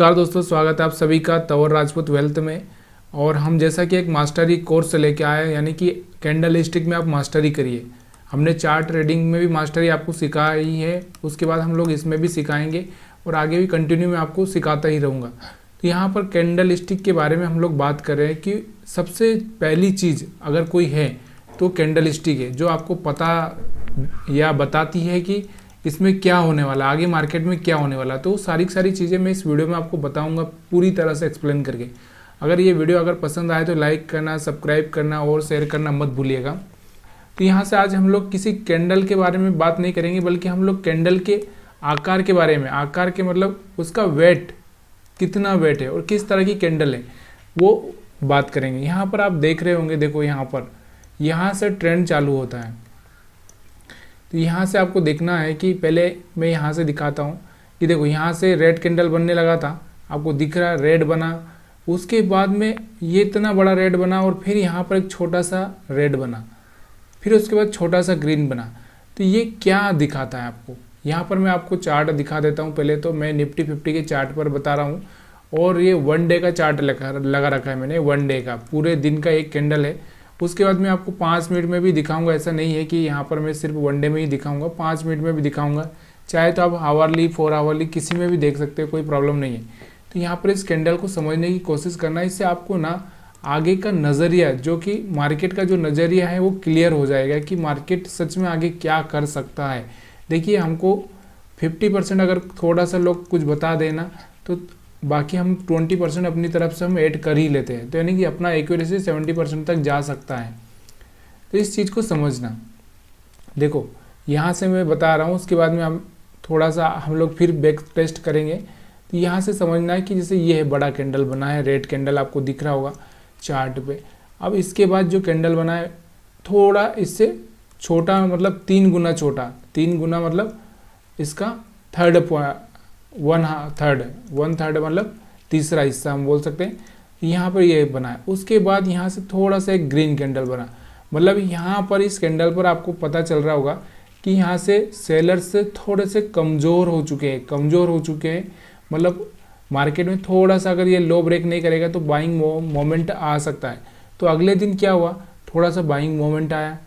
नमस्कार दोस्तों, स्वागत है आप सभी का तंवर राजपूत वेल्थ में। और हम जैसा कि एक मास्टरी कोर्स लेके आए हैं, यानी कि कैंडल स्टिक में आप मास्टरी करिए। हमने चार्ट ट्रेडिंग में भी मास्टरी आपको सिखाई है, उसके बाद हम लोग इसमें भी सिखाएंगे और आगे भी कंटिन्यू में आपको सिखाता ही रहूँगा। तो यहाँ पर कैंडल स्टिक के बारे में हम लोग बात कर रहे हैं कि सबसे पहली चीज़ अगर कोई है तो कैंडल स्टिक है, जो आपको पता या बताती है कि इसमें क्या होने वाला, आगे मार्केट में क्या होने वाला। तो सारी चीज़ें मैं इस वीडियो में आपको बताऊंगा पूरी तरह से एक्सप्लेन करके। अगर ये वीडियो अगर पसंद आए तो लाइक करना, सब्सक्राइब करना और शेयर करना मत भूलिएगा। तो यहाँ से आज हम लोग किसी कैंडल के बारे में बात नहीं करेंगे, बल्कि हम लोग कैंडल के आकार के बारे में, आकार के मतलब उसका वेट, कितना वेट है और किस तरह की कैंडल है वो बात करेंगे। यहाँ पर आप देख रहे होंगे, देखो यहाँ से ट्रेंड चालू होता है। तो यहाँ से आपको देखना है कि पहले मैं यहाँ से दिखाता हूँ कि देखो यहाँ से रेड कैंडल बनने लगा था, आपको दिख रहा है रेड बना, उसके बाद में ये इतना बड़ा रेड बना और फिर यहाँ पर एक छोटा सा रेड बना, फिर उसके बाद छोटा सा ग्रीन बना। तो ये क्या दिखाता है आपको, यहाँ पर मैं आपको चार्ट दिखा देता हूँ। पहले तो मैं निफ्टी 50 के चार्ट पर बता रहा हूँ और ये 1 डे का चार्ट लगा रखा है मैंने, 1 डे का, पूरे दिन का एक कैंडल है। उसके बाद मैं आपको 5 मिनट में भी दिखाऊंगा, ऐसा नहीं है कि यहाँ पर मैं सिर्फ 1 डे में ही दिखाऊंगा, 5 मिनट में भी दिखाऊंगा। चाहे तो आप आवर्ली, 4 आवर्ली किसी में भी देख सकते हो, कोई प्रॉब्लम नहीं है। तो यहाँ पर इस कैंडल को समझने की कोशिश करना, इससे आपको ना आगे का नज़रिया, जो कि मार्केट का जो नज़रिया है वो क्लियर हो जाएगा कि मार्केट सच में आगे क्या कर सकता है। देखिए, हमको 50% अगर थोड़ा सा लोग कुछ बता देना तो बाकी हम 20% अपनी तरफ से हम ऐड कर ही लेते हैं। तो यानी कि अपना एक्यूरेसी 70% तक जा सकता है। तो इस चीज़ को समझना। देखो, यहाँ से मैं बता रहा हूँ, उसके बाद में हम थोड़ा सा हम लोग फिर बैक टेस्ट करेंगे। तो यहाँ से समझना है कि जैसे ये है, बड़ा कैंडल बना है, रेड कैंडल आपको दिख रहा होगा चार्ट पे। अब इसके बाद जो कैंडल बना है थोड़ा इससे छोटा, मतलब 3 गुना छोटा, 3 गुना मतलब इसका वन थर्ड मतलब तीसरा हिस्सा हम बोल सकते हैं। यहाँ पर ये बना है। उसके बाद यहाँ से थोड़ा सा एक ग्रीन कैंडल बना, मतलब यहाँ पर इस कैंडल पर आपको पता चल रहा होगा कि यहाँ से सेलर्स थोड़े से कमज़ोर हो चुके हैं। मतलब मार्केट में थोड़ा सा अगर ये लो ब्रेक नहीं करेगा तो बाइंग मोमेंट आ सकता है। तो अगले दिन क्या हुआ, थोड़ा सा बाइंग मोमेंट आया,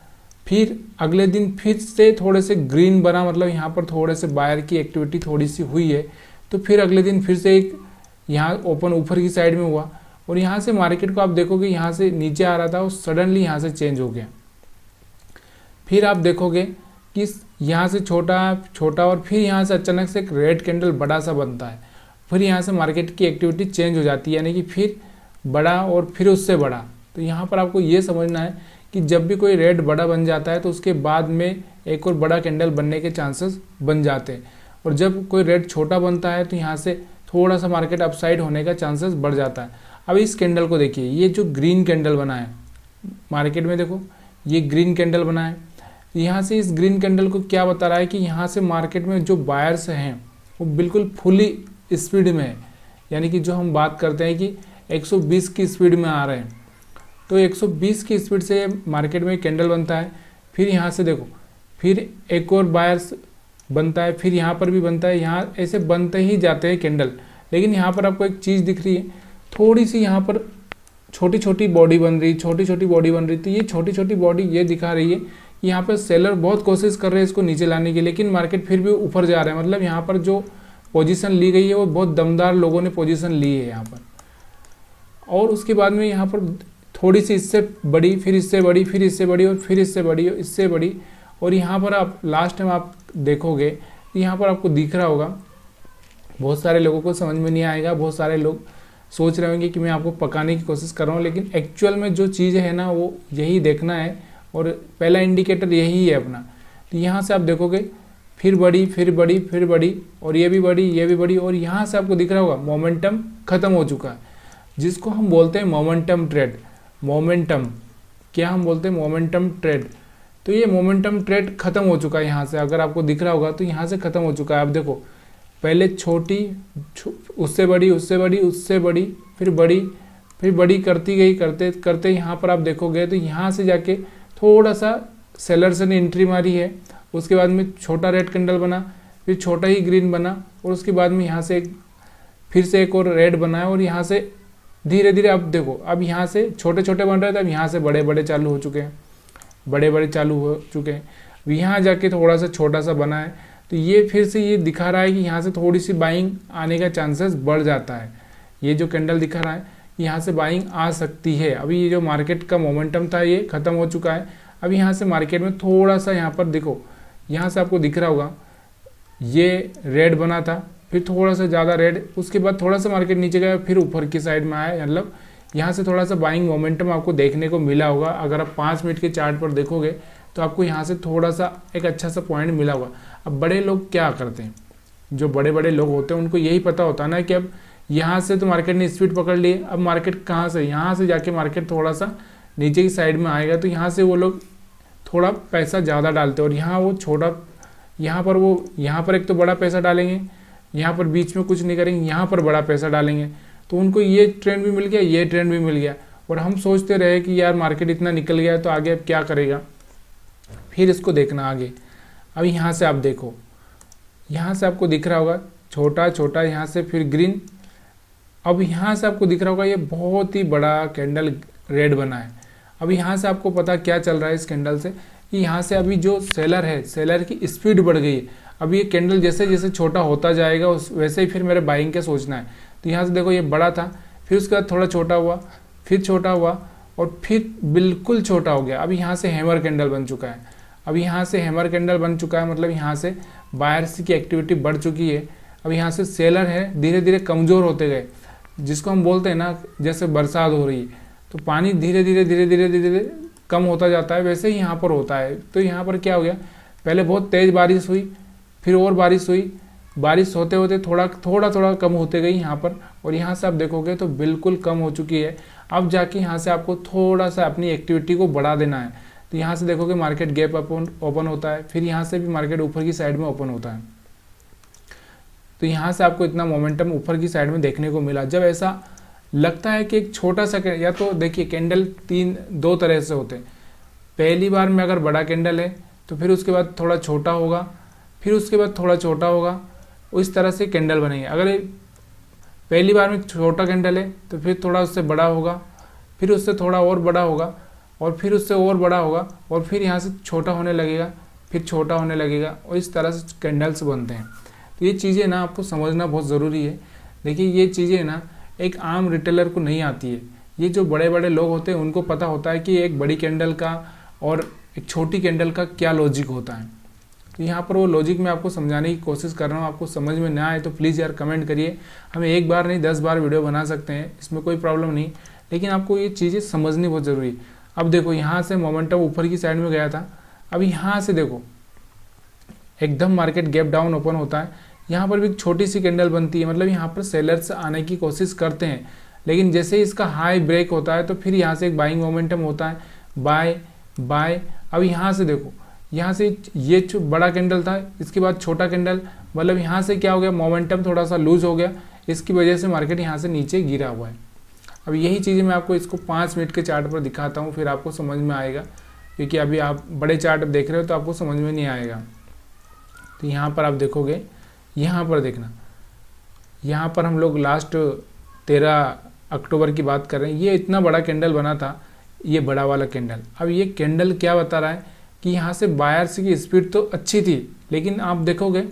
फिर अगले दिन फिर से थोड़े से ग्रीन बना, मतलब यहाँ पर थोड़े से बायर की एक्टिविटी थोड़ी सी हुई है। तो फिर अगले दिन फिर से एक यहाँ ओपन ऊपर की साइड में हुआ और यहाँ से मार्केट को आप देखोगे यहाँ से नीचे आ रहा था और सडनली यहाँ से चेंज हो गया। फिर आप देखोगे कि यहाँ से छोटा और फिर यहाँ से अचानक से एक रेड कैंडल बड़ा सा बनता है। फिर यहाँ से मार्केट की एक्टिविटी चेंज हो जाती है, यानी कि फिर बड़ा और फिर उससे बड़ा। तो यहाँ पर आपको ये समझना है कि जब भी कोई रेड बड़ा बन जाता है तो उसके बाद में एक और बड़ा कैंडल बनने के चांसेस बन जाते हैं। और जब कोई रेड छोटा बनता है तो यहाँ से थोड़ा सा मार्केट अपसाइड होने का चांसेस बढ़ जाता है। अब इस कैंडल को देखिए, ये जो ग्रीन कैंडल बना है मार्केट में, देखो ये ग्रीन कैंडल बना है। यहाँ से इस ग्रीन कैंडल को क्या बता रहा है कि यहाँ से मार्केट में जो बायर्स हैं वो बिल्कुल फुली स्पीड में है, यानी कि जो हम बात करते हैं कि 120 की स्पीड में आ रहे हैं। तो 120 की स्पीड से मार्केट में कैंडल बनता है। फिर यहाँ से देखो, फिर एक और बायर्स बनता है, फिर यहाँ पर भी बनता है, यहाँ ऐसे बनते ही जाते हैं कैंडल। लेकिन यहाँ पर आपको एक चीज़ दिख रही है, थोड़ी सी यहाँ पर छोटी छोटी बॉडी बन रही, तो ये छोटी छोटी बॉडी ये दिखा रही है कि यहाँ पर सेलर बहुत कोशिश कर रहे हैं इसको नीचे लाने की, लेकिन मार्केट फिर भी ऊपर जा रहा है। मतलब यहाँ पर जो पोजीशन ली गई है वो बहुत दमदार लोगों ने पोजीशन ली है यहाँ पर। और उसके बाद में यहाँ पर थोड़ी सी इससे बड़ी, फिर इससे बड़ी, फिर इससे बड़ी और फिर इससे बड़ी और इससे बड़ी। और यहाँ पर आप लास्ट में आप देखोगे, यहाँ पर आपको दिख रहा होगा, बहुत सारे लोगों को समझ में नहीं आएगा, बहुत सारे लोग सोच रहे होंगे कि मैं आपको पकाने की कोशिश कर रहा हूँ, लेकिन एक्चुअल में जो चीज़ है ना वो यही देखना है और पहला इंडिकेटर यही है अपना। तो यहाँ से आप देखोगे फिर बड़ी, फिर बड़ी, फिर बड़ी और ये भी बड़ी, ये भी बड़ी। और यहाँ से आपको दिख रहा होगा मोमेंटम खत्म हो चुका है, जिसको हम बोलते हैं मोमेंटम ट्रेड। मोमेंटम क्या हम बोलते हैं, मोमेंटम ट्रेड। तो ये मोमेंटम ट्रेड खत्म हो चुका है यहाँ से, अगर आपको दिख रहा होगा तो यहाँ से खत्म हो चुका है। आप देखो, पहले छोटी, उससे बड़ी, उससे बड़ी, उससे बड़ी, फिर बड़ी करती गई, करते करते यहाँ पर आप देखोगे तो यहाँ से जाके थोड़ा सा सेलर्स ने एंट्री मारी है। उसके बाद में छोटा रेड कैंडल बना, फिर छोटा ही ग्रीन बना और उसके बाद में यहाँ से फिर से एक और रेड बनाया और यहाँ से धीरे धीरे अब देखो, अब यहाँ से छोटे छोटे बन रहे थे, अब यहाँ से बड़े बड़े चालू हो चुके हैं, बड़े बड़े चालू हो चुके हैं। अब यहाँ जाके थोड़ा सा छोटा सा बना है, तो ये फिर से ये दिखा रहा है कि यहाँ से थोड़ी सी बाइंग आने का चांसेस बढ़ जाता है। ये जो कैंडल दिखा रहा है यहाँ से बाइंग आ सकती है। अभी ये जो मार्केट का मोमेंटम था ये ख़त्म हो चुका है। अब यहाँ से मार्केट में थोड़ा सा यहाँ पर देखो, यहाँ से आपको दिख रहा होगा ये रेड बना था, फिर थोड़ा सा ज़्यादा रेड, उसके बाद थोड़ा सा मार्केट नीचे गया, फिर ऊपर की साइड में आया। मतलब यहाँ से थोड़ा सा बाइंग मोमेंटम आपको देखने को मिला होगा। अगर आप 5 मिनट के चार्ट पर देखोगे तो आपको यहाँ से थोड़ा सा एक अच्छा सा पॉइंट मिला होगा। अब बड़े लोग क्या करते हैं, जो बड़े बड़े लोग होते हैं उनको यही पता होता है ना कि अब यहाँ से तो मार्केट ने स्पीड पकड़ ली, अब मार्केट कहाँ से, यहाँ से जाके मार्केट थोड़ा सा नीचे की साइड में आएगा, तो यहाँ से वो लोग थोड़ा पैसा ज़्यादा डालते हैं और यहाँ वो छोटा, यहाँ पर एक तो बड़ा पैसा डालेंगे, यहाँ पर बीच में कुछ नहीं करेंगे, यहाँ पर बड़ा पैसा डालेंगे। तो उनको ये ट्रेंड भी मिल गया, ये ट्रेंड भी मिल गया, और हम सोचते रहे कि यार मार्केट इतना निकल गया तो आगे अब क्या करेगा, फिर इसको देखना आगे। अब यहाँ से आप देखो, यहाँ से आपको दिख रहा होगा छोटा छोटा, यहाँ से फिर ग्रीन, अब यहाँ से आपको दिख रहा होगा ये बहुत ही बड़ा कैंडल रेड बना है। अब यहाँ से आपको पता क्या चल रहा है इस कैंडल से कि यहाँ से अभी जो सेलर है, सेलर की स्पीड बढ़ गई है। अब ये कैंडल जैसे जैसे छोटा होता जाएगा वैसे ही फिर मेरे बाइंग का सोचना है। तो यहाँ से देखो ये बड़ा था, फिर उसके बाद थोड़ा छोटा हुआ, फिर छोटा हुआ और फिर बिल्कुल छोटा हो गया। अब यहाँ से हैमर कैंडल बन चुका है। अब यहाँ से हैमर कैंडल बन चुका है, मतलब यहाँ से बायर्स की एक्टिविटी बढ़ चुकी है। अब यहाँ से सेलर है धीरे धीरे कमज़ोर होते गए, जिसको हम बोलते हैं ना जैसे बरसात हो रही है तो पानी धीरे धीरे धीरे धीरे धीरे धीरे कम होता जाता है, वैसे ही यहाँ पर होता है। तो यहाँ पर क्या हो गया, पहले बहुत तेज़ बारिश हुई, फिर और बारिश हुई, बारिश होते होते थोड़ा कम होते गई यहाँ पर, और यहाँ से आप देखोगे तो बिल्कुल कम हो चुकी है। अब जाके यहाँ से आपको थोड़ा सा अपनी एक्टिविटी को बढ़ा देना है। तो यहाँ से देखोगे मार्केट गैप ओपन होता है, फिर यहाँ से भी मार्केट ऊपर की साइड में ओपन होता है। तो यहाँ से आपको इतना मोमेंटम ऊपर की साइड में देखने को मिला। जब ऐसा लगता है कि एक छोटा सा, या तो देखिए कैंडल दो तरह से होते हैं। पहली बार में अगर बड़ा कैंडल है तो फिर उसके बाद थोड़ा छोटा होगा, फिर उसके बाद थोड़ा छोटा होगा, इस तरह से कैंडल बनेंगे। अगर पहली बार में छोटा कैंडल है तो फिर थोड़ा उससे बड़ा होगा, फिर उससे थोड़ा और बड़ा होगा, और फिर उससे और बड़ा होगा, और फिर यहाँ से छोटा होने लगेगा, फिर छोटा होने लगेगा, और इस तरह से कैंडल्स बनते हैं। तो ये चीज़ें ना आपको समझना बहुत ज़रूरी है। देखिए ये चीज़ें ना एक आम रिटेलर को नहीं आती है। ये जो बड़े बड़े लोग होते हैं उनको पता होता है कि एक बड़ी कैंडल का और एक छोटी कैंडल का क्या लॉजिक होता है। तो यहाँ पर वो लॉजिक मैं आपको समझाने की कोशिश कर रहा हूँ। आपको समझ में ना आए तो प्लीज़ यार कमेंट करिए। हमें एक बार नहीं 10 बार वीडियो बना सकते हैं, इसमें कोई प्रॉब्लम नहीं, लेकिन आपको ये चीज़ें समझनी बहुत ज़रूरी है। अब देखो यहाँ से मोमेंटम ऊपर की साइड में गया था, अब यहाँ से देखो एकदम मार्केट गैप डाउन ओपन होता है। यहाँ पर भी एक छोटी सी कैंडल बनती है, मतलब यहाँ पर सेलर्स आने की कोशिश करते हैं, लेकिन जैसे ही इसका हाई ब्रेक होता है तो फिर यहाँ से एक बाइंग मोमेंटम होता है, बाय बाय। अब यहाँ से देखो, यहाँ से ये बड़ा कैंडल था, इसके बाद छोटा कैंडल, मतलब यहाँ से क्या हो गया, मोमेंटम थोड़ा सा लूज हो गया, इसकी वजह से मार्केट यहाँ से नीचे गिरा हुआ है। अब यही चीज़ें मैं आपको इसको 5 मिनट के चार्ट पर दिखाता हूँ, फिर आपको समझ में आएगा, क्योंकि अभी आप बड़े चार्ट देख रहे हो तो आपको समझ में नहीं आएगा। तो यहाँ पर आप देखोगे, यहाँ पर देखना, यहाँ पर हम लोग लास्ट 13 अक्टूबर की बात कर रहे हैं। ये इतना बड़ा कैंडल बना था, ये बड़ा वाला कैंडल। अब ये कैंडल क्या बता रहा है कि यहाँ से बायर्स की स्पीड तो अच्छी थी, लेकिन आप देखोगे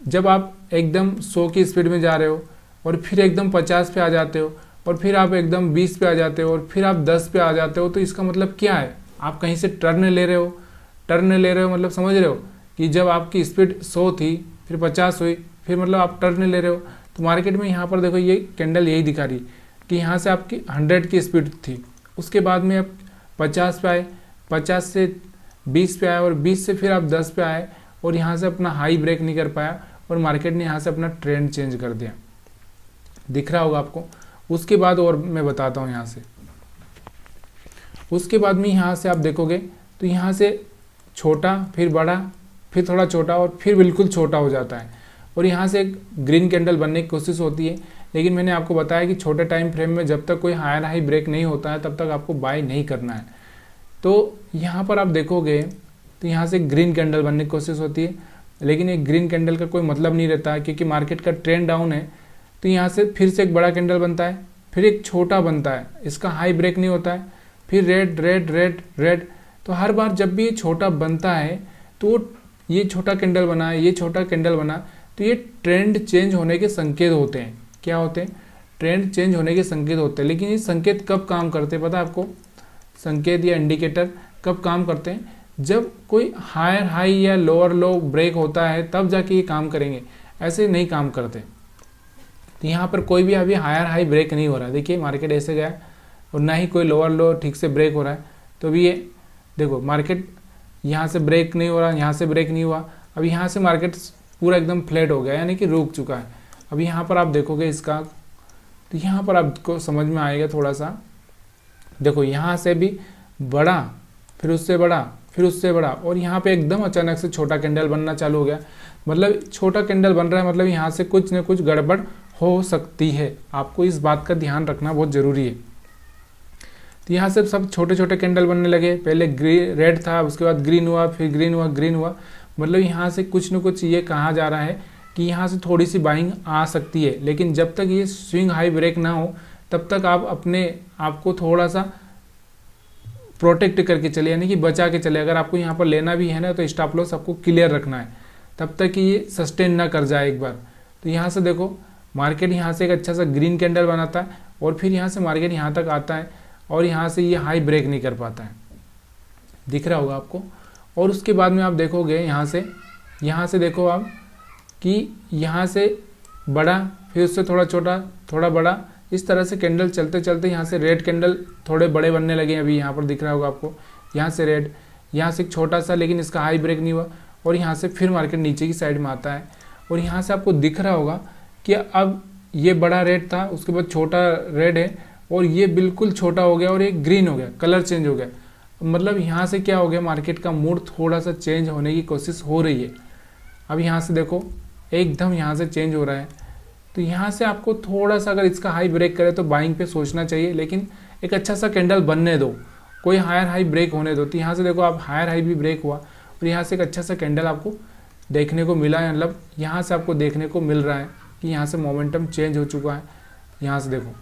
जब आप एकदम 100 की स्पीड में जा रहे हो और फिर एकदम 50 पे आ जाते हो, और फिर आप एकदम 20 पे आ जाते हो, और फिर आप 10 पे आ जाते हो, तो इसका मतलब क्या है, आप कहीं से टर्न ले रहे हो, मतलब समझ रहे हो कि जब आपकी स्पीड 100 थी, फिर 50 हुई, फिर मतलब आप टर्न ले रहे हो। तो मार्केट में यहाँ पर देखो ये कैंडल यही दिखा रही कि यहाँ से आपकी 100 की स्पीड थी, उसके बाद में आप 50 पे आए, 50 से 20 पे आए, और 20 से फिर आप 10 पे आए, और यहाँ से अपना हाई ब्रेक नहीं कर पाया, और मार्केट ने यहाँ से अपना ट्रेंड चेंज कर दिया। दिख रहा होगा आपको। उसके बाद और मैं बताता हूँ यहाँ से, उसके बाद में यहाँ से आप देखोगे तो यहाँ से छोटा, फिर बड़ा, फिर थोड़ा छोटा, और फिर बिल्कुल छोटा हो जाता है, और यहाँ से एक ग्रीन कैंडल बनने की कोशिश होती है। लेकिन मैंने आपको बताया कि छोटे टाइम फ्रेम में जब तक कोई हायर हाई ब्रेक नहीं होता है तब तक आपको बाय नहीं करना है। तो यहाँ पर आप देखोगे तो यहाँ से ग्रीन कैंडल बनने की कोशिश होती है, लेकिन एक ग्रीन कैंडल का कोई मतलब नहीं रहता है, क्योंकि मार्केट का ट्रेंड डाउन है। तो यहाँ से फिर से एक बड़ा कैंडल बनता है, फिर एक छोटा बनता है, इसका हाई ब्रेक नहीं होता है, फिर रेड रेड रेड रेड। तो हर बार जब भी ये छोटा बनता है तो ये छोटा कैंडल बना, ये छोटा कैंडल बना, तो ये ट्रेंड चेंज होने के संकेत होते हैं। क्या होते हैं? ट्रेंड चेंज होने के संकेत होते हैं। लेकिन ये संकेत कब काम करते हैं पता है आपको? संकेत या इंडिकेटर कब काम करते हैं? जब कोई हायर हाई या लोअर लो ब्रेक होता है तब जाके ये काम करेंगे, ऐसे नहीं काम करते। तो यहाँ पर कोई भी अभी हायर हाई ब्रेक नहीं हो रहा है। देखिए मार्केट ऐसे गया और ना ही कोई लोअर लो ठीक से ब्रेक हो रहा है। तो अभी ये देखो मार्केट यहाँ से ब्रेक नहीं हो रहा, यहाँ से ब्रेक नहीं हुआ, अब यहाँ से मार्केट पूरा एकदम फ्लैट हो गया, यानी कि रुक चुका है। अभी यहाँ पर आप देखोगे इसका, तो यहाँ पर आपको समझ में आएगा थोड़ा सा। देखो यहाँ से भी बड़ा, फिर उससे बड़ा, फिर उससे बड़ा, और यहाँ पे एकदम अचानक से छोटा कैंडल बनना चालू हो गया। मतलब छोटा कैंडल बन रहा है, मतलब यहाँ से कुछ न कुछ गड़बड़ हो सकती है। आपको इस बात का ध्यान रखना बहुत ज़रूरी है। तो यहाँ से सब छोटे छोटे कैंडल बनने लगे। पहले रेड था, उसके बाद ग्रीन हुआ, फिर ग्रीन हुआ, ग्रीन हुआ। मतलब यहाँ से कुछ न कुछ ये कहा जा रहा है कि यहाँ से थोड़ी सी बाइंग आ सकती है। लेकिन जब तक ये स्विंग हाई ब्रेक ना हो तब तक आप अपने आप को थोड़ा सा प्रोटेक्ट करके चले, यानी कि बचा के चले। अगर आपको यहाँ पर लेना भी है ना तो स्टॉप लॉस आपको क्लियर रखना है तब तक कि ये सस्टेन ना कर जाए एक बार। तो यहाँ से देखो मार्केट यहाँ से एक अच्छा सा ग्रीन कैंडल बनाता है और फिर यहाँ से मार्केट यहाँ तक आता है और यहाँ से ये हाई ब्रेक नहीं कर पाता है, दिख रहा होगा आपको। और उसके बाद में आप देखोगे यहाँ से देखो आप कि यहाँ से बड़ा, फिर उससे थोड़ा छोटा, थोड़ा बड़ा, इस तरह से कैंडल चलते चलते यहाँ से रेड कैंडल थोड़े बड़े बनने लगे। अभी यहाँ पर दिख रहा होगा आपको, यहाँ से रेड, यहाँ से एक छोटा सा, लेकिन इसका हाई ब्रेक नहीं हुआ, और यहाँ से फिर मार्केट नीचे की साइड में आता है। और यहाँ से आपको दिख रहा होगा कि अब ये बड़ा रेड था, उसके बाद छोटा रेड है, और ये बिल्कुल छोटा हो गया और ये ग्रीन हो गया, कलर चेंज हो गया। मतलब यहाँ से क्या हो गया, मार्केट का मूड थोड़ा सा चेंज होने की कोशिश हो रही है। अब यहाँ से देखो एकदम यहाँ से चेंज हो रहा है। तो यहाँ से आपको थोड़ा सा अगर इसका हाई ब्रेक करे तो बाइंग पे सोचना चाहिए, लेकिन एक अच्छा सा कैंडल बनने दो, कोई हायर हाई ब्रेक होने दो। तो यहाँ से देखो आप हायर हाई भी ब्रेक हुआ और यहाँ से एक अच्छा सा कैंडल आपको देखने को मिला है। मतलब यहाँ से आपको देखने को मिल रहा है कि यहाँ से मोमेंटम चेंज हो चुका है। यहाँ से देखो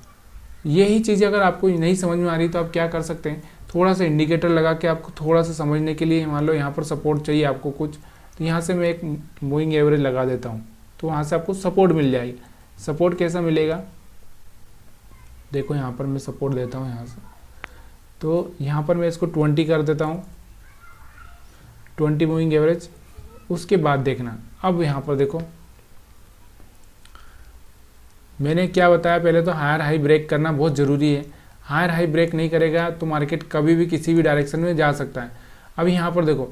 यही चीज़ें अगर आपको नहीं समझ में आ रही तो आप क्या कर सकते हैं, थोड़ा सा इंडिकेटर लगा के आपको थोड़ा सा समझने के लिए, मान लो यहाँ पर सपोर्ट चाहिए आपको कुछ, तो यहाँ से मैं एक मूविंग एवरेज लगा देता हूँ, तो वहाँ से आपको सपोर्ट मिल जाएगी। सपोर्ट कैसा मिलेगा, देखो यहाँ पर मैं सपोर्ट देता हूँ यहाँ से, तो यहाँ पर मैं इसको 20 कर देता हूँ, 20 मूविंग एवरेज। उसके बाद देखना, अब यहाँ पर देखो मैंने क्या बताया, पहले तो हायर हाई ब्रेक करना बहुत ज़रूरी है। हायर हाई ब्रेक नहीं करेगा तो मार्केट कभी भी किसी भी डायरेक्शन में जा सकता है। अब यहाँ पर देखो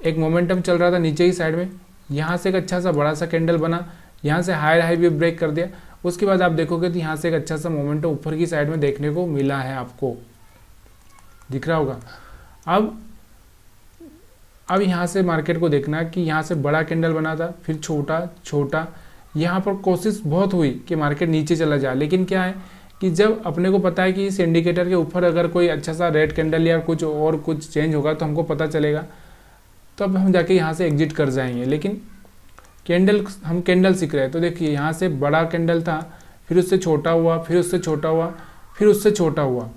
एक मोमेंटम चल रहा था नीचे की साइड में, यहाँ से एक अच्छा सा बड़ा सा कैंडल बना, यहाँ से हायर हाई भी ब्रेक कर दिया। उसके बाद आप देखोगे तो यहाँ से एक अच्छा सा मोमेंटम ऊपर की साइड में देखने को मिला है, आपको दिख रहा होगा। अब यहाँ से मार्केट को देखना कि यहाँ से बड़ा कैंडल बना था, फिर छोटा छोटा, यहाँ पर कोशिश बहुत हुई कि मार्केट नीचे चला जाए। लेकिन क्या है कि जब अपने को पता है कि इस इंडिकेटर के ऊपर अगर कोई अच्छा सा रेड कैंडल या कुछ और कुछ चेंज होगा तो हमको पता चलेगा, तो अब हम जाके यहाँ से एग्जिट कर जाएंगे। लेकिन हम कैंडल सीख रहे हैं, तो देखिए यहाँ से बड़ा कैंडल था, फिर उससे छोटा हुआ, फिर उससे छोटा हुआ, फिर उससे छोटा हुआ,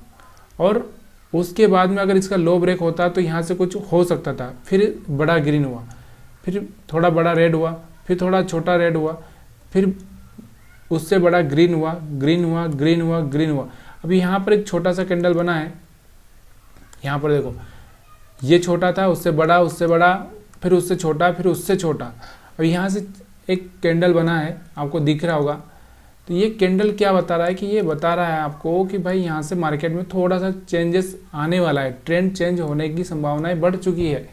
और उसके बाद में अगर इसका लो ब्रेक होता तो यहाँ से कुछ हो सकता था। फिर बड़ा ग्रीन हुआ, फिर थोड़ा बड़ा रेड हुआ, फिर थोड़ा छोटा रेड हुआ, फिर उससे बड़ा ग्रीन हुआ, ग्रीन हुआ, ग्रीन हुआ, ग्रीन हुआ। अभी यहाँ पर एक छोटा सा कैंडल बना है, यहाँ पर देखो ये छोटा था, उससे बड़ा, फिर उससे छोटा, फिर उससे छोटा। अब यहाँ से एक कैंडल बना है, आपको दिख रहा होगा। तो ये कैंडल क्या बता रहा है कि ये बता रहा है आपको कि भाई यहाँ से मार्केट में थोड़ा सा चेंजेस आने वाला है, ट्रेंड चेंज होने की संभावनाएं बढ़ चुकी है।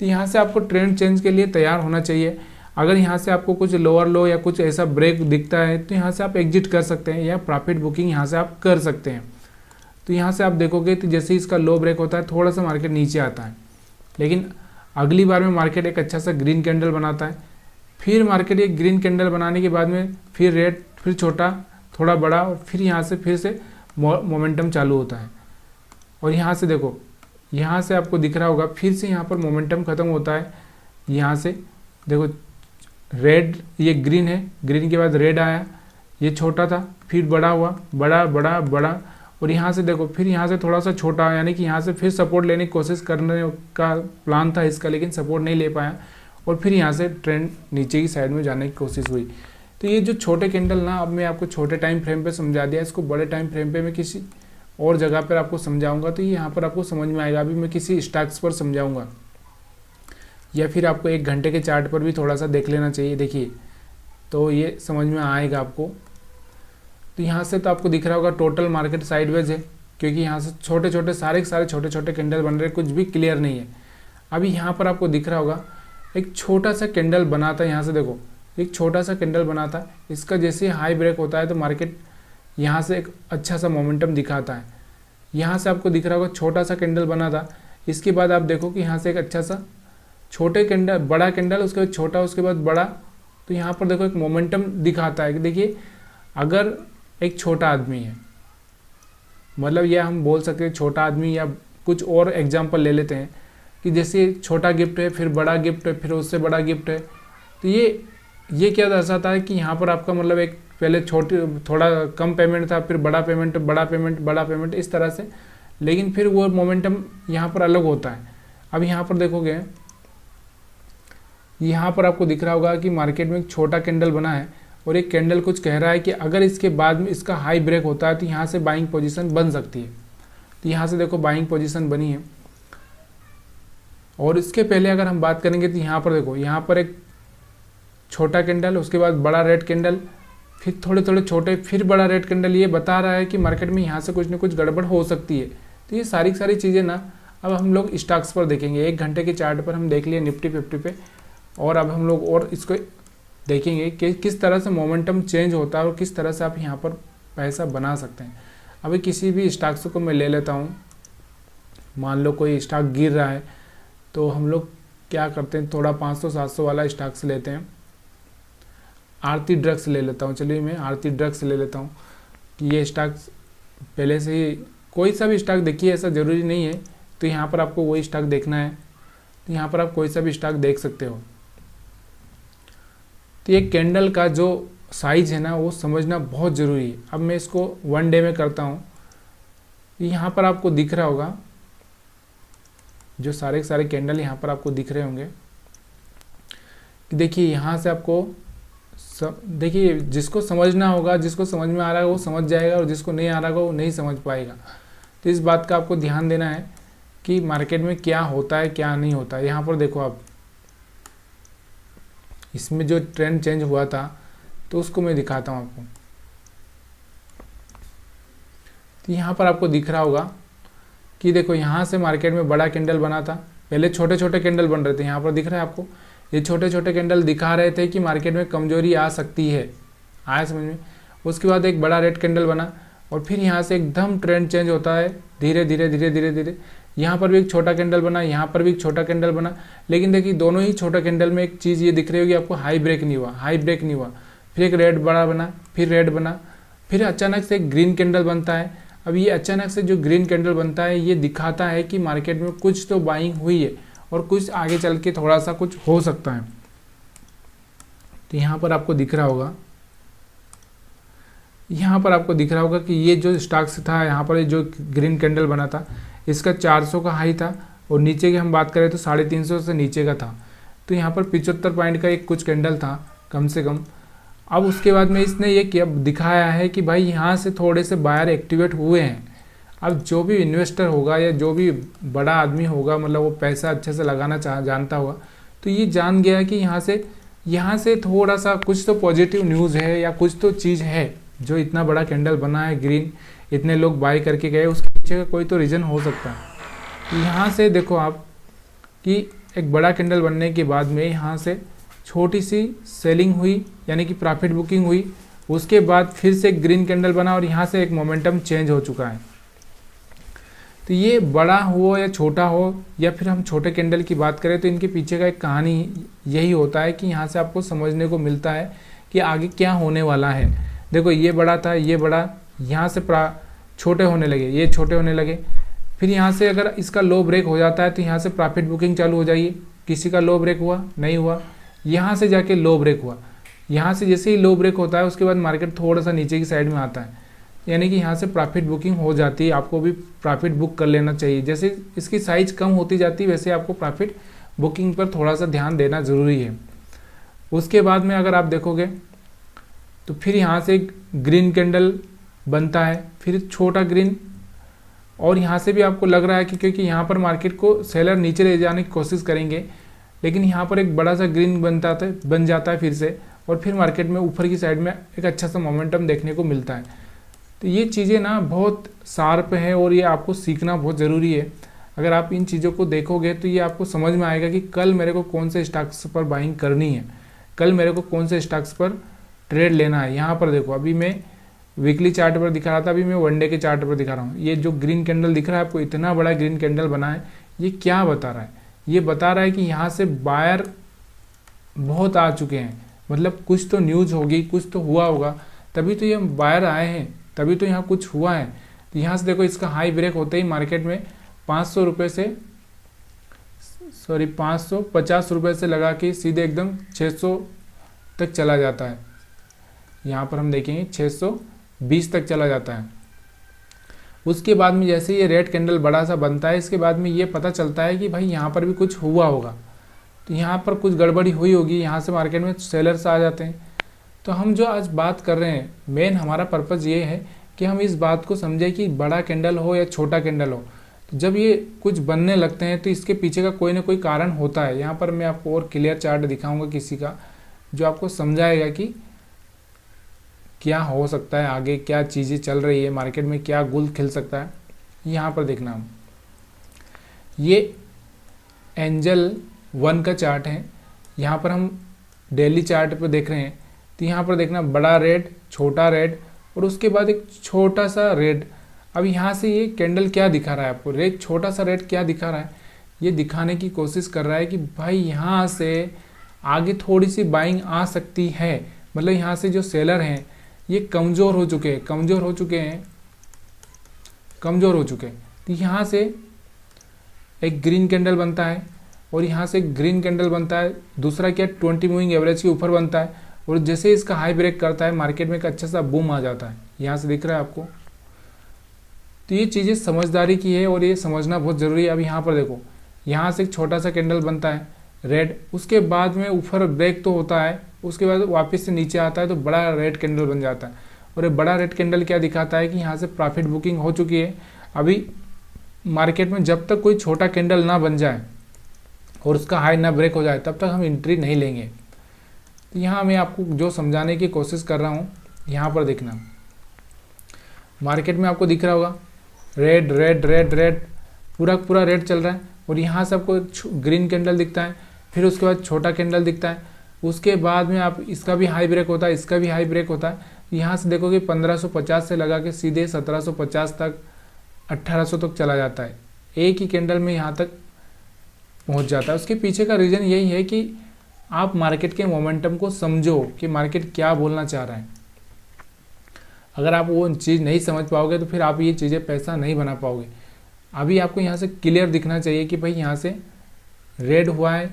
तो यहाँ से आपको ट्रेंड चेंज के लिए तैयार होना चाहिए। अगर यहाँ से आपको कुछ लोअर लो या कुछ ऐसा ब्रेक दिखता है तो यहाँ से आप एग्जिट कर सकते हैं या प्रॉफिट बुकिंग यहाँ से आप कर सकते हैं। तो यहाँ से आप देखोगे तो जैसे ही इसका लो ब्रेक होता है थोड़ा सा मार्केट नीचे आता है, लेकिन अगली बार में मार्केट एक अच्छा सा ग्रीन कैंडल बनाता है। फिर मार्केट एक ग्रीन कैंडल बनाने के बाद में फिर रेड, फिर छोटा, थोड़ा बड़ा, और फिर यहाँ से फिर से मोमेंटम चालू होता है। और यहाँ से देखो, यहाँ से आपको दिख रहा होगा फिर से यहाँ पर मोमेंटम ख़त्म होता है। यहाँ से देखो रेड, ये ग्रीन है, ग्रीन के बाद रेड आया, ये छोटा था, फिर बड़ा हुआ, बड़ा बड़ा बड़ा, और यहाँ से देखो फिर यहाँ से थोड़ा सा छोटा, यानी कि यहाँ से फिर सपोर्ट लेने की कोशिश करने का प्लान था इसका, लेकिन सपोर्ट नहीं ले पाया, और फिर यहाँ से ट्रेंड नीचे की साइड में जाने की कोशिश हुई। तो ये जो छोटे कैंडल ना, अब मैं आपको छोटे टाइम फ्रेम पे समझा दिया, इसको बड़े टाइम फ्रेम पे मैं किसी और जगह पर आपको समझाऊंगा, तो ये यहाँ पर आपको समझ में आएगा। अभी मैं किसी स्टॉक्स पर समझाऊंगा, या फिर आपको 1 घंटे के चार्ट पर भी थोड़ा सा देख लेना चाहिए, देखिए तो ये समझ में आएगा आपको। तो यहाँ से तो आपको दिख रहा होगा टोटल मार्केट साइडवेज है, क्योंकि यहाँ से छोटे छोटे सारे छोटे छोटे कैंडल बन रहे, कुछ भी क्लियर नहीं है। अभी यहाँ पर आपको दिख रहा होगा एक छोटा सा कैंडल बना था, यहाँ से देखो एक छोटा सा कैंडल बना था, इसका जैसे हाई ब्रेक होता है तो मार्केट यहाँ से एक अच्छा सा मोमेंटम दिखाता है। यहाँ से आपको दिख रहा होगा छोटा सा कैंडल बना था, इसके बाद आप देखो कि यहाँ से एक अच्छा सा छोटे कैंडल, बड़ा कैंडल, उसके बाद छोटा, उसके बाद बड़ा, तो यहाँ पर देखो एक मोमेंटम दिखाता है कि देखिए अगर एक छोटा आदमी है, मतलब यह हम बोल सकते हैं छोटा आदमी, या कुछ और एग्जांपल ले लेते हैं कि जैसे छोटा गिफ्ट है, फिर बड़ा गिफ्ट है, फिर उससे बड़ा गिफ्ट है, तो ये क्या दर्शाता है कि यहाँ पर आपका मतलब एक पहले थोड़ा कम पेमेंट था, फिर बड़ा पेमेंट, बड़ा पेमेंट, बड़ा पेमेंट, इस तरह से, लेकिन फिर वो मोमेंटम यहाँ पर अलग होता है। अब यहाँ पर देखोगे, यहाँ पर आपको दिख रहा होगा कि मार्केट में एक छोटा कैंडल बना है, और एक कैंडल कुछ कह रहा है कि अगर इसके बाद में इसका हाई ब्रेक होता है तो यहाँ से बाइंग पोजीशन बन सकती है। तो यहाँ से देखो बाइंग पोजीशन बनी है, और इसके पहले अगर हम बात करेंगे तो यहाँ पर देखो, यहाँ पर एक छोटा कैंडल, उसके बाद बड़ा रेड कैंडल, फिर थोड़े थोड़े छोटे, फिर बड़ा रेड कैंडल, ये बता रहा है कि मार्केट में यहाँ से कुछ न कुछ गड़बड़ हो सकती है। तो ये सारी चीज़ें ना अब हम लोग स्टॉक्स पर देखेंगे। 1 घंटे के चार्ट पर हम देख लिए निफ्टी 50 पे, और अब हम लोग और इसको देखेंगे कि किस तरह से मोमेंटम चेंज होता है और किस तरह से आप यहाँ पर पैसा बना सकते हैं। अभी किसी भी स्टॉक्स को मैं ले लेता हूँ, मान लो कोई स्टॉक गिर रहा है, तो हम लोग क्या करते हैं, थोड़ा 500-700 वाला स्टॉक्स लेते हैं। आरती ड्रग्स ले लेता हूँ, चलिए मैं आरती ड्रग्स ले लेता हूँ कि ये स्टॉक्स पहले से ही, कोई सा भी स्टॉक देखिए, ऐसा ज़रूरी नहीं है तो यहाँ पर आपको वही स्टॉक देखना है, तो यहाँ पर आप कोई सा भी स्टॉक देख सकते हो। तो ये कैंडल का जो साइज है ना, वो समझना बहुत ज़रूरी है। अब मैं इसको 1 डे में करता हूँ। यहाँ पर आपको दिख रहा होगा जो सारे कैंडल यहाँ पर आपको दिख रहे होंगे कि देखिए यहाँ से आपको देखिए, जिसको समझना होगा, जिसको समझ में आ रहा है वो समझ जाएगा, और जिसको नहीं आ रहा होगा वो नहीं समझ पाएगा। तो इस बात का आपको ध्यान देना है कि मार्केट में क्या होता है क्या नहीं होता है। यहाँ पर देखो आप, इसमें जो ट्रेंड चेंज हुआ था तो उसको मैं दिखाता हूँ आपको। तो यहाँ पर आपको दिख रहा होगा कि देखो यहाँ से मार्केट में बड़ा कैंडल बना था, पहले छोटे छोटे कैंडल बन रहे थे, यहाँ पर दिख रहा है आपको, ये छोटे छोटे कैंडल दिखा रहे थे कि मार्केट में कमजोरी आ सकती है, आया समझ में। उसके बाद एक बड़ा रेड कैंडल बना, और फिर यहाँ से एकदम ट्रेंड चेंज होता है धीरे धीरे धीरे धीरे धीरे। यहाँ पर भी एक छोटा कैंडल बना, यहाँ पर भी एक छोटा कैंडल बना, लेकिन देखिए दोनों ही छोटा कैंडल में एक चीज़ ये दिख रही होगी आपको, हाई ब्रेक नहीं हुआ, हाई ब्रेक नहीं हुआ। फिर एक रेड बड़ा बना, फिर रेड बना, फिर अचानक से एक ग्रीन कैंडल बनता है। अब ये अचानक से जो ग्रीन कैंडल बनता है, ये दिखाता है कि मार्केट में कुछ तो बाइंग हुई है, और कुछ आगे चल के थोड़ा सा कुछ हो सकता है। तो यहाँ पर आपको दिख रहा होगा, यहाँ पर आपको दिख रहा होगा कि ये जो स्टॉक्स था, यहाँ पर जो ग्रीन कैंडल बना था, इसका 400 का हाई था, और नीचे की हम बात करें तो 350 से नीचे का था। तो यहाँ पर 75 पॉइंट का एक कुछ कैंडल था कम से कम। अब उसके बाद में इसने ये किया, दिखाया है कि भाई यहाँ से थोड़े से बायर एक्टिवेट हुए हैं। अब जो भी इन्वेस्टर होगा या जो भी बड़ा आदमी होगा, मतलब वो पैसा अच्छे से लगाना जानता होगा, तो ये जान गया कि यहाँ से थोड़ा सा कुछ तो पॉजिटिव न्यूज़ है, या कुछ तो चीज़ है जो इतना बड़ा कैंडल बना है ग्रीन, इतने लोग बाय करके गए, उसके पीछे का कोई तो रीज़न हो सकता है। यहाँ से देखो आप कि एक बड़ा कैंडल बनने के बाद में यहाँ से छोटी सी सेलिंग हुई, यानी कि प्रॉफिट बुकिंग हुई। उसके बाद फिर से ग्रीन कैंडल बना, और यहाँ से एक मोमेंटम चेंज हो चुका है। तो ये बड़ा हो या छोटा हो, या फिर हम छोटे कैंडल की बात करें, तो इनके पीछे का एक कहानी यही होता है कि यहाँ से आपको समझने को मिलता है कि आगे क्या होने वाला है। देखो ये बड़ा था, ये बड़ा, यहाँ से छोटे होने लगे, ये छोटे होने लगे, फिर यहाँ से अगर इसका लो ब्रेक हो जाता है तो यहाँ से प्रॉफिट बुकिंग चालू हो जाएगी। किसी का लो ब्रेक हुआ, नहीं हुआ, यहाँ से जाके लो ब्रेक हुआ, यहाँ से जैसे ही लो ब्रेक होता है उसके बाद मार्केट थोड़ा सा नीचे की साइड में आता है, यानी कि यहाँ से प्रॉफिट बुकिंग हो जाती है। आपको भी प्रॉफिट बुक कर लेना चाहिए। जैसे इसकी साइज़ कम होती जाती है वैसे आपको प्रॉफिट बुकिंग पर थोड़ा सा ध्यान देना ज़रूरी है। उसके बाद में अगर आप देखोगे तो फिर यहाँ से ग्रीन कैंडल बनता है, फिर छोटा ग्रीन, और यहाँ से भी आपको लग रहा है कि क्योंकि यहाँ पर मार्केट को सेलर नीचे ले जाने की कोशिश करेंगे, लेकिन यहाँ पर एक बड़ा सा ग्रीन बन जाता है फिर से, और फिर मार्केट में ऊपर की साइड में एक अच्छा सा मोमेंटम देखने को मिलता है। तो ये चीज़ें ना बहुत शार्प है और ये आपको सीखना बहुत ज़रूरी है। अगर आप इन चीज़ों को देखोगे तो ये आपको समझ में आएगा कि कल मेरे को कौन से स्टॉक्स पर बाइंग करनी है, कल मेरे को कौन से स्टॉक्स पर ट्रेड लेना है। यहाँ पर देखो, अभी मैं वीकली चार्ट पर दिखा रहा था, अभी मैं वन डे के चार्ट पर दिखा रहा हूँ। ये जो ग्रीन कैंडल दिख रहा है आपको, इतना बड़ा ग्रीन कैंडल बना है, ये क्या बता रहा है? ये बता रहा है कि यहाँ से बायर बहुत आ चुके हैं, मतलब कुछ तो न्यूज़ होगी, कुछ तो हुआ होगा, तभी तो ये बायर आए हैं, तभी तो यहाँ कुछ हुआ है। तो यहाँ से देखो, इसका हाई ब्रेक होते ही मार्केट में 500 रुपये से 550 रुपये से लगा के सीधे एकदम 600 तक चला जाता है। यहाँ पर हम देखेंगे 620 तक चला जाता है। उसके बाद में जैसे ये रेड कैंडल बड़ा सा बनता है, इसके बाद में ये पता चलता है कि भाई यहाँ पर भी कुछ हुआ होगा, तो यहाँ पर कुछ गड़बड़ी हुई होगी, यहाँ से मार्केट में सेलर्स आ जाते हैं। तो हम जो आज बात कर रहे हैं, मेन हमारा पर्पज़ ये है कि हम इस बात को समझें कि बड़ा कैंडल हो या छोटा कैंडल हो, तो जब ये कुछ बनने लगते हैं तो इसके पीछे का कोई ना कोई कारण होता है। यहाँ पर मैं आपको और क्लियर चार्ट दिखाऊंगा किसी का, जो आपको समझाएगा कि क्या हो सकता है आगे, क्या चीज़ें चल रही है मार्केट में, क्या गुल खिल सकता है। यहाँ पर देखना, हम ये एंजल 1 का चार्ट है, यहाँ पर हम डेली चार्ट पर देख रहे हैं। तो यहाँ पर देखना, बड़ा रेड, छोटा रेड, और उसके बाद एक छोटा सा रेड। अब यहाँ से ये कैंडल क्या दिखा रहा है आपको, रेड, छोटा सा रेड क्या दिखा रहा है? ये दिखाने की कोशिश कर रहा है कि भाई यहाँ से आगे थोड़ी सी बाइंग आ सकती है। मतलब यहाँ से जो सेलर हैं ये कमज़ोर हो चुके हैं। तो यहाँ से एक ग्रीन कैंडल बनता है, और यहाँ से ग्रीन कैंडल बनता है, दूसरा क्या 20 मूविंग एवरेज के ऊपर बनता है, और जैसे इसका हाई ब्रेक करता है मार्केट में एक अच्छा सा बूम आ जाता है। यहाँ से दिख रहा है आपको। तो ये चीज़ें समझदारी की है और ये समझना बहुत ज़रूरी है। अब यहाँ पर देखो, यहाँ से एक छोटा सा कैंडल बनता है रेड, उसके बाद में ऊपर ब्रेक तो होता है, उसके बाद वापस से नीचे आता है तो बड़ा रेड कैंडल बन जाता है। और ये बड़ा रेड कैंडल क्या दिखाता है कि यहाँ से प्रॉफिट बुकिंग हो चुकी है। अभी मार्केट में जब तक कोई छोटा कैंडल ना बन जाए और उसका हाई ना ब्रेक हो जाए तब तक हम एंट्री नहीं लेंगे। तो यहाँ मैं आपको जो समझाने की कोशिश कर रहा हूँ, यहाँ पर देखना, मार्केट में आपको दिख रहा होगा रेड रेड रेड रेड, पूरा रेड चल रहा है, और यहाँ से आपको ग्रीन कैंडल दिखता है, फिर उसके बाद छोटा कैंडल दिखता है, उसके बाद में आप इसका भी हाई ब्रेक होता है, इसका भी हाई ब्रेक होता है। यहाँ से देखोगे 1550 से लगा के सीधे 1750 तक, 1800 तक चला जाता है, एक ही कैंडल में यहाँ तक पहुँच जाता है। उसके पीछे का रीज़न यही है कि आप मार्केट के मोमेंटम को समझो कि मार्केट क्या बोलना चाह रहा है। अगर आप वो चीज़ नहीं समझ पाओगे तो फिर आप ये चीज़ें पैसा नहीं बना पाओगे। अभी आपको यहाँ से क्लियर दिखना चाहिए कि भाई यहाँ से रेड हुआ है,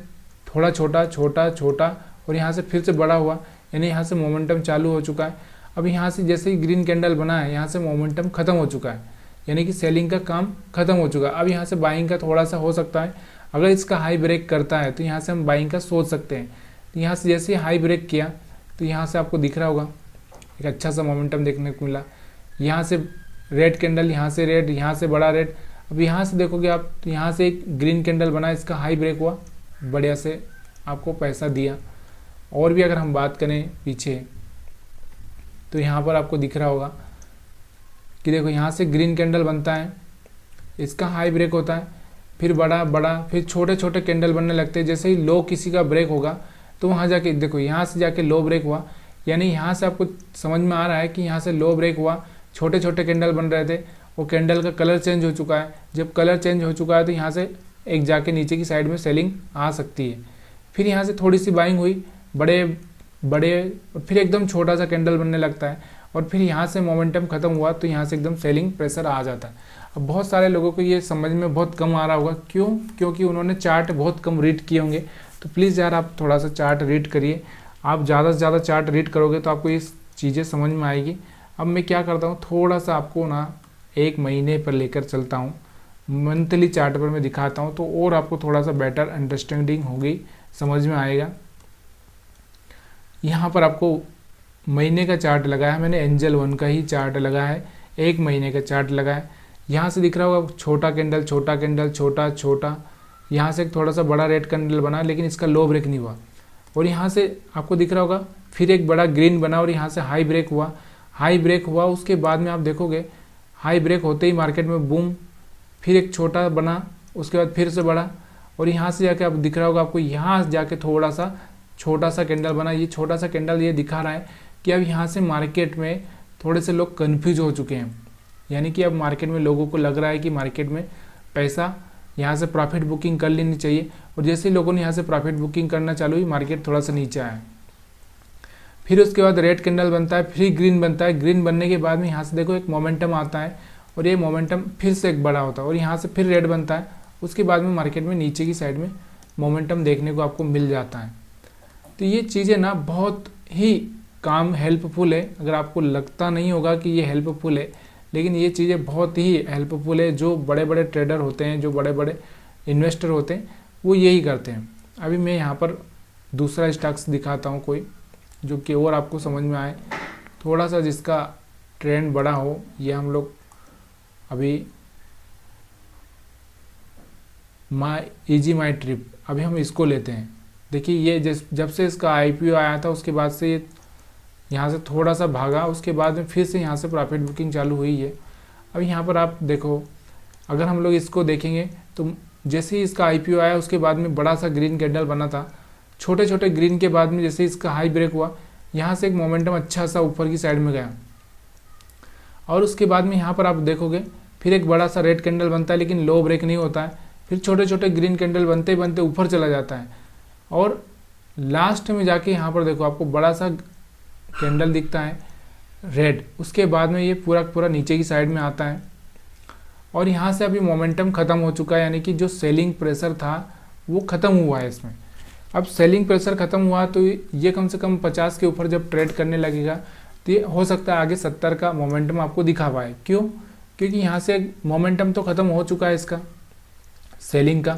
थोड़ा छोटा छोटा छोटा, और यहाँ से फिर से बड़ा हुआ, यानी यहाँ से मोमेंटम चालू हो चुका है। अब यहाँ से जैसे ही ग्रीन कैंडल बना है, यहाँ से मोमेंटम ख़त्म हो चुका है, यानी कि सेलिंग का काम ख़त्म हो चुका है। अब यहाँ से बाइंग का थोड़ा सा हो सकता है, अगर इसका हाई ब्रेक करता है तो यहाँ से हम बाइंग का सोच सकते हैं। तो यहाँ से जैसे हाई ब्रेक किया तो यहाँ से आपको दिख रहा होगा एक अच्छा सा मोमेंटम देखने को मिला। यहाँ से रेड कैंडल, यहाँ से रेड, यहाँ से बड़ा रेड। अब यहाँ से देखोगे आप तो यहाँ से एक ग्रीन कैंडल बना, इसका हाई ब्रेक हुआ, बढ़िया से आपको पैसा दिया। और भी अगर हम बात करें पीछे तो यहाँ पर आपको दिख रहा होगा कि देखो यहाँ से ग्रीन कैंडल बनता है, इसका हाई ब्रेक होता है, फिर बड़ा बड़ा, फिर छोटे छोटे कैंडल बनने लगते हैं। जैसे ही लो किसी का ब्रेक होगा तो वहाँ जाके देखो यहाँ से जाके लो ब्रेक हुआ, यानी यहाँ से आपको समझ में आ रहा है कि यहाँ से लो ब्रेक हुआ, छोटे छोटे कैंडल बन रहे थे, वो कैंडल का कलर चेंज हो चुका है। जब कलर चेंज हो चुका है तो यहाँ से एक जाके नीचे की साइड में सेलिंग आ सकती है। फिर यहाँ से थोड़ी सी बाइंग हुई, बड़े बड़े, और फिर एकदम छोटा सा कैंडल बनने लगता है, और फिर यहाँ से मोमेंटम खत्म हुआ तो यहाँ से एकदम सेलिंग प्रेशर आ जाता है। अब बहुत सारे लोगों को ये समझ में बहुत कम आ रहा होगा, क्यों? क्योंकि उन्होंने चार्ट बहुत कम रीड किए होंगे। तो प्लीज़ यार आप थोड़ा सा चार्ट रीड करिए, आप ज़्यादा से ज़्यादा चार्ट रीड करोगे तो आपको ये चीज़ें समझ में आएगी। अब मैं क्या करता हूँ, थोड़ा सा आपको ना 1 महीने पर लेकर चलता हूँ, मंथली चार्ट पर मैं दिखाता हूँ, तो और आपको थोड़ा सा बेटर अंडरस्टैंडिंग होगी, समझ में आएगा। यहाँ पर आपको महीने का चार्ट लगाया है मैंने, एंजल 1 का ही चार्ट लगा है, 1 महीने का चार्ट लगा है। यहाँ से दिख रहा होगा छोटा कैंडल, छोटा कैंडल, छोटा छोटा, यहाँ से एक थोड़ा सा बड़ा रेड कैंडल बना, लेकिन इसका लो ब्रेक नहीं हुआ। और यहाँ से आपको दिख रहा होगा फिर एक बड़ा ग्रीन बना और यहाँ से हाई ब्रेक हुआ, हाई ब्रेक हुआ। उसके बाद में आप देखोगे हाई ब्रेक होते ही मार्केट में बूम, फिर एक छोटा बना, उसके बाद फिर से बड़ा, और यहाँ से जाके आप दिख रहा होगा आपको यहाँ जाके थोड़ा सा छोटा सा कैंडल बना। ये छोटा सा कैंडल ये दिखा रहा है कि अब यहाँ से मार्केट में थोड़े से लोग कन्फ्यूज हो चुके हैं, यानी कि अब मार्केट में लोगों को लग रहा है कि मार्केट में पैसा यहाँ से प्रॉफिट बुकिंग कर लेनी चाहिए। और जैसे ही लोगों ने यहाँ से प्रॉफिट बुकिंग करना चालू हुई, मार्केट थोड़ा सा नीचे आया। फिर उसके बाद रेड कैंडल बनता है, फिर ग्रीन बनता है। ग्रीन बनने के बाद में यहाँ से देखो एक मोमेंटम आता है, और ये मोमेंटम फिर से एक बड़ा होता है, और यहाँ से फिर रेड बनता है। उसके बाद में मार्केट में नीचे की साइड में मोमेंटम देखने को आपको मिल जाता है। तो ये चीज़ें ना बहुत ही काम हेल्पफुल है। अगर आपको लगता नहीं होगा कि ये हेल्पफुल है, लेकिन ये चीज़ें बहुत ही हेल्पफुल है। जो बड़े बड़े ट्रेडर होते हैं, जो बड़े बड़े इन्वेस्टर होते हैं, वो यही करते हैं। अभी मैं यहाँ पर दूसरा स्टॉक्स दिखाता हूँ कोई, जो कि और आपको समझ में आए, थोड़ा सा जिसका ट्रेंड बड़ा हो। ये हम लोग अभी माई ट्रिप, अभी हम इसको लेते हैं। देखिए ये जब से इसका IPO आया था, उसके बाद से ये यहाँ से थोड़ा सा भागा, उसके बाद में फिर से यहाँ से प्रॉफिट बुकिंग चालू हुई है। अब यहाँ पर आप देखो, अगर हम लोग इसको देखेंगे तो जैसे ही इसका IPO आया, उसके बाद में बड़ा सा ग्रीन कैंडल बना था, छोटे छोटे ग्रीन के बाद में जैसे इसका हाई ब्रेक हुआ, यहाँ से एक मोमेंटम अच्छा सा ऊपर की साइड में गया, और उसके बाद में यहाँ पर आप देखोगे फिर एक बड़ा सा रेड कैंडल बनता है, लेकिन लो ब्रेक नहीं होता है। फिर छोटे छोटे ग्रीन कैंडल बनते बनते ऊपर चला जाता है, और लास्ट में जाके यहाँ पर देखो आपको बड़ा सा कैंडल दिखता है रेड। उसके बाद में ये पूरा पूरा नीचे की साइड में आता है, और यहाँ से अभी मोमेंटम ख़त्म हो चुका है, यानी कि जो सेलिंग प्रेशर था वो ख़त्म हुआ है इसमें। अब सेलिंग प्रेशर ख़त्म हुआ तो ये कम से कम 50 के ऊपर जब ट्रेड करने लगेगा, तो ये हो सकता है आगे 70 का मोमेंटम आपको दिखा पाए। क्यों? क्योंकि यहाँ से मोमेंटम तो ख़त्म हो चुका है इसका सेलिंग का।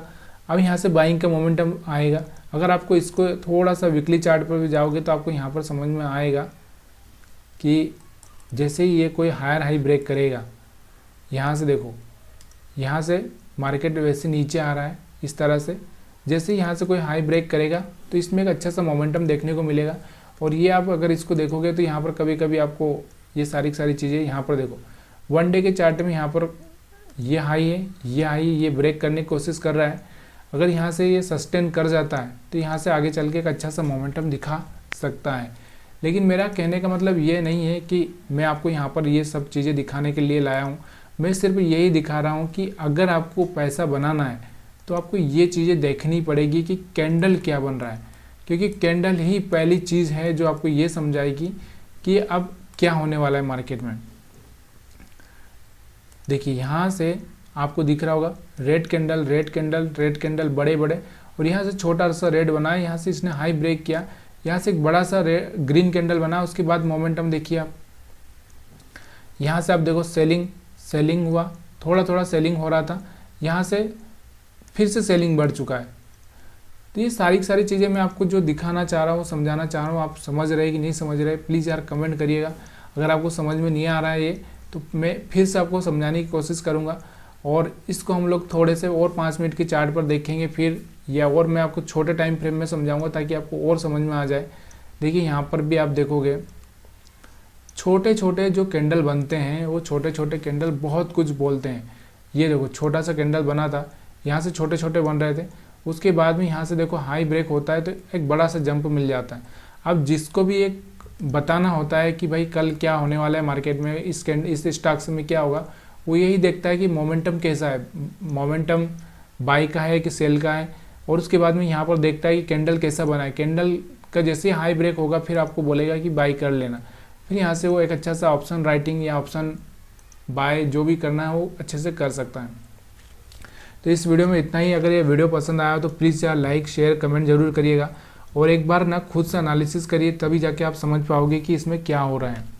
अब यहाँ से बाइंग का मोमेंटम आएगा। अगर आपको इसको थोड़ा सा वीकली चार्ट पर भी जाओगे तो आपको यहाँ पर समझ में आएगा कि जैसे ही ये कोई हायर हाई ब्रेक करेगा, यहाँ से देखो, यहाँ से मार्केट वैसे नीचे आ रहा है इस तरह से। जैसे ही यहाँ से कोई हाई ब्रेक करेगा तो इसमें एक अच्छा सा मोमेंटम देखने को मिलेगा। और ये आप अगर इसको देखोगे तो यहाँ पर कभी कभी आपको ये सारी चीज़ें यहाँ पर देखो, 1 डे के चार्ट में यहाँ पर ये हाई है, ये हाई, ये ब्रेक करने की कोशिश कर रहा है। अगर यहाँ से ये सस्टेन कर जाता है तो यहाँ से आगे चल के एक अच्छा सा मोमेंटम दिखा सकता है। लेकिन मेरा कहने का मतलब ये नहीं है कि मैं आपको यहाँ पर ये सब चीज़ें दिखाने के लिए लाया हूँ। मैं सिर्फ यही दिखा रहा हूँ कि अगर आपको पैसा बनाना है तो आपको ये चीज़ें देखनी पड़ेगी कि कैंडल क्या बन रहा है, क्योंकि कैंडल ही पहली चीज़ है जो आपको ये समझाएगी कि अब क्या होने वाला है मार्केट में। देखिए यहाँ से आपको दिख रहा होगा red candle, red candle, red candle बड़े बड़े, और यहाँ से छोटा सा रेड बना है, यहाँ से इसने हाई ब्रेक किया, यहाँ से एक बड़ा सा ग्रीन कैंडल बना। उसके बाद मोमेंटम देखिए आप, यहाँ से आप देखो सेलिंग हुआ, थोड़ा थोड़ा सेलिंग हो रहा था, यहाँ से फिर से सेलिंग बढ़ चुका है। तो ये सारी चीज़ें मैं आपको जो दिखाना चाह रहा हूँ, समझाना चाह रहा हूँ, आप समझ रहे कि नहीं समझ रहे, प्लीज़ यार कमेंट करिएगा। अगर आपको समझ में नहीं आ रहा है ये, तो मैं फिर से आपको समझाने की कोशिश करूँगा। और इसको हम लोग थोड़े से और 5 मिनट के चार्ट पर देखेंगे फिर, या और मैं आपको छोटे टाइम फ्रेम में समझाऊंगा ताकि आपको और समझ में आ जाए। देखिए यहाँ पर भी आप देखोगे छोटे छोटे जो कैंडल बनते हैं, वो छोटे छोटे कैंडल बहुत कुछ बोलते हैं। ये देखो छोटा सा कैंडल बना था, यहाँ से छोटे छोटे बन रहे थे, उसके बाद में यहाँ से देखो हाई ब्रेक होता है तो एक बड़ा सा जंप मिल जाता है। अब जिसको भी एक बताना होता है कि भाई कल क्या होने वाला है मार्केट में, इस स्टॉक्स में क्या होगा, वो यही देखता है कि मोमेंटम कैसा है, मोमेंटम बाई का है कि सेल का है। और उसके बाद में यहाँ पर देखता है कि कैंडल कैसा बना है, कैंडल का जैसे हाई ब्रेक होगा फिर आपको बोलेगा कि बाई कर लेना। फिर यहाँ से वो एक अच्छा सा ऑप्शन राइटिंग या ऑप्शन बाय जो भी करना है वो अच्छे से कर सकता है। तो इस वीडियो में इतना ही। अगर ये वीडियो पसंद आया तो प्लीज़ यार लाइक शेयर कमेंट जरूर करिएगा। और एक बार ना खुद से एनालिसिस करिए, तभी जाके आप समझ पाओगे कि इसमें क्या हो रहा है।